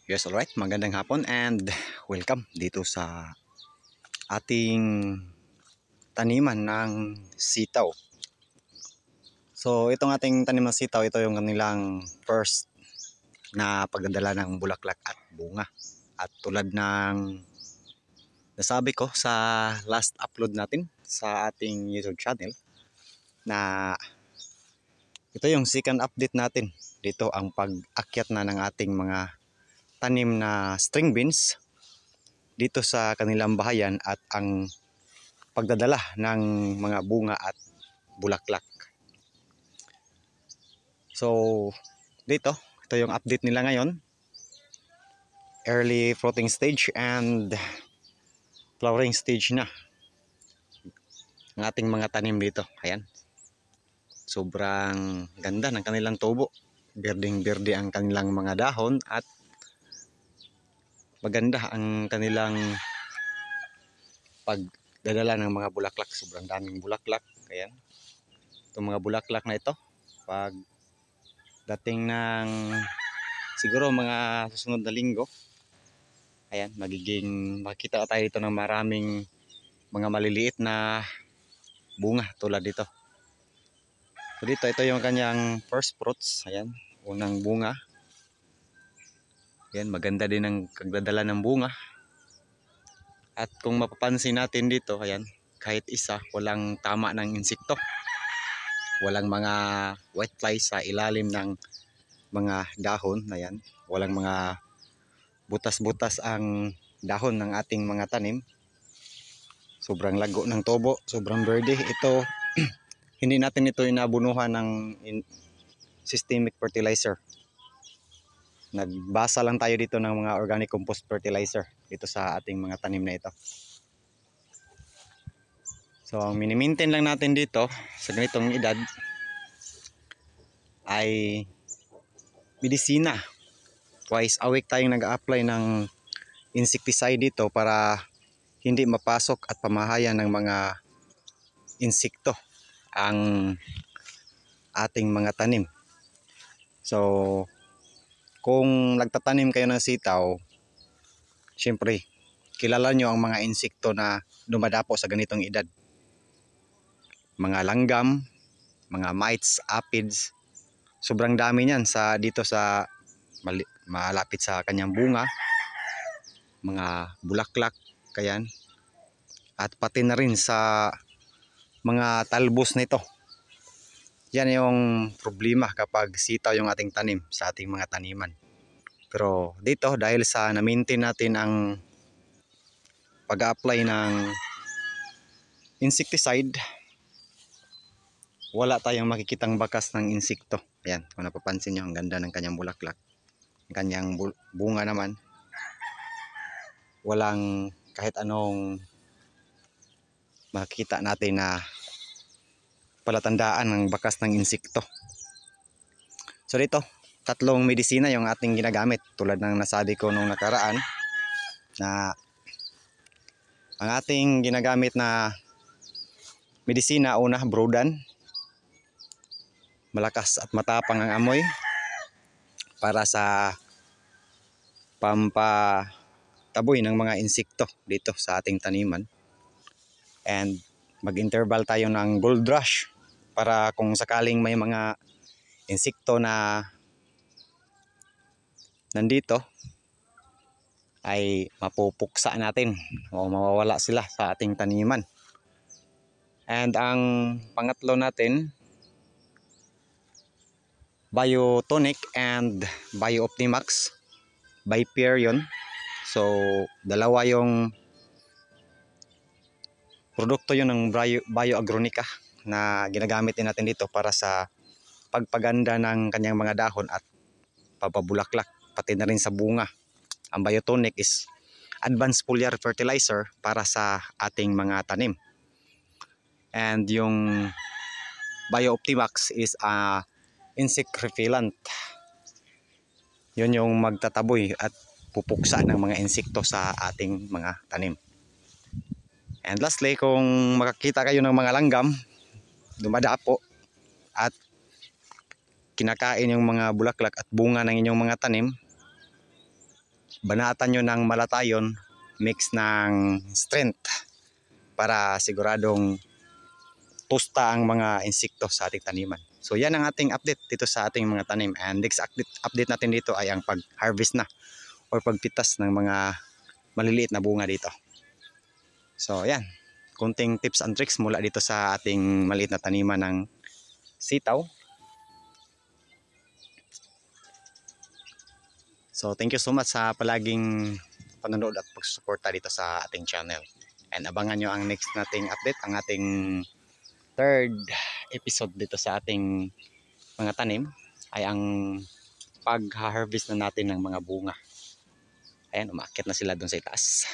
Yes, alright. Magandang hapon and welcome dito sa ating taniman ng sitaw. So, itong ating tanim ng sitaw, ito yung kanilang first na pagdadala ng bulaklak at bunga. At tulad ng nasabi ko sa last upload natin sa ating YouTube channel, na ito yung second update natin. Dito ang pag-akyat na ng ating mga tanim na string beans dito sa kanilang bahayan at ang pagdadala ng mga bunga at bulaklak. So dito, ito yung update nila ngayon. Early fruiting stage and flowering stage na ang ating mga tanim dito. Ayan. Sobrang ganda ng kanilang tubo. Berdeng-berde ang kanilang mga dahon at maganda ang kanilang pagdadala ng mga bulaklak. Sobrang daming bulaklak. Ayan. Itong mga bulaklak na ito, pag dating ng siguro mga susunod na linggo, ayan, makikita tayo dito ng maraming mga maliliit na bunga tulad dito. So dito, ito yung kanyang first fruits. Ayan, unang bunga. Ayan, maganda din ang kagdadala ng bunga. At kung mapapansin natin dito, ayan, kahit isa, walang tama ng insekto. Walang mga whiteflies sa ilalim ng mga dahon. Ayan, walang mga butas-butas ang dahon ng ating mga tanim. Sobrang lago ng tubo, sobrang verde. Ito, hindi natin ito inabunuhan ng systemic fertilizer. Nagbasa lang tayo dito ng mga organic compost fertilizer dito sa ating mga tanim na ito. So ang mini-maintain lang natin dito sa ganitong edad ay medisina. Twice a week tayong nag-a-apply ng insecticide dito para hindi mapasok at pamahayan ng mga insekto ang ating mga tanim. So kung nagtatanim kayo ng sitaw, syempre kilala nyo ang mga insekto na dumadapo sa ganitong edad. Mga langgam, mga mites, aphids, sobrang dami niyan dito sa malapit sa kanyang bunga, mga bulaklak, kayan, at pati na rin sa mga talbos nito. Yan yung problema kapag sitaw yung ating tanim sa ating mga taniman. Pero dito, dahil sa na-maintain natin ang pag-apply ng insecticide, wala tayong makikitang bakas ng insekto. Ayan, kung napapansin nyo, ang ganda ng kanyang bulaklak. Ang kanyang bunga naman, walang kahit anong makikita natin na palatandaan ng bakas ng insekto. So dito, tatlong medisina yung ating ginagamit. Tulad ng nasabi ko nung nakaraan, na ang ating ginagamit na medisina, una, Brodan. Malakas at matapang ang amoy para sa pampataboy ng mga insekto dito sa ating taniman. And mag-interval tayo ng Gold Rush para kung sakaling may mga insekto na nandito ay mapupuksa natin o mawawala sila sa ating taniman. And ang pangatlo natin, Biotonic and Bio-Optimax. By pair yun. So dalawa yung produkto yun ng Bioagronica na ginagamit din natin dito para sa pagpaganda ng kanyang mga dahon at papabulaklak, pati na rin sa bunga. Ang Biotonic is advanced foliar fertilizer para sa ating mga tanim. And yung Bio-Optimax is a insect repellent. Yun yung magtataboy at pupuksa ng mga insekto sa ating mga tanim. And lastly, kung makakita kayo ng mga langgam dumadapo at kinakain yung mga bulaklak at bunga ng inyong mga tanim, banatan nyo ng malatayon mix ng strength para siguradong tusta ang mga insekto sa ating taniman. So yan ang ating update dito sa ating mga tanim, and next update natin dito ay ang pag-harvest na or pagpitas ng mga maliliit na bunga dito. So yan, kunting tips and tricks mula dito sa ating maliit na taniman ng sitaw. So thank you so much sa palaging panonood at pagsusuporta dito sa ating channel. And abangan nyo ang next nating update, ang ating third episode dito sa ating mga tanim ay ang pag-harvest na natin ng mga bunga. Ayan, umakyat na sila doon sa itaas.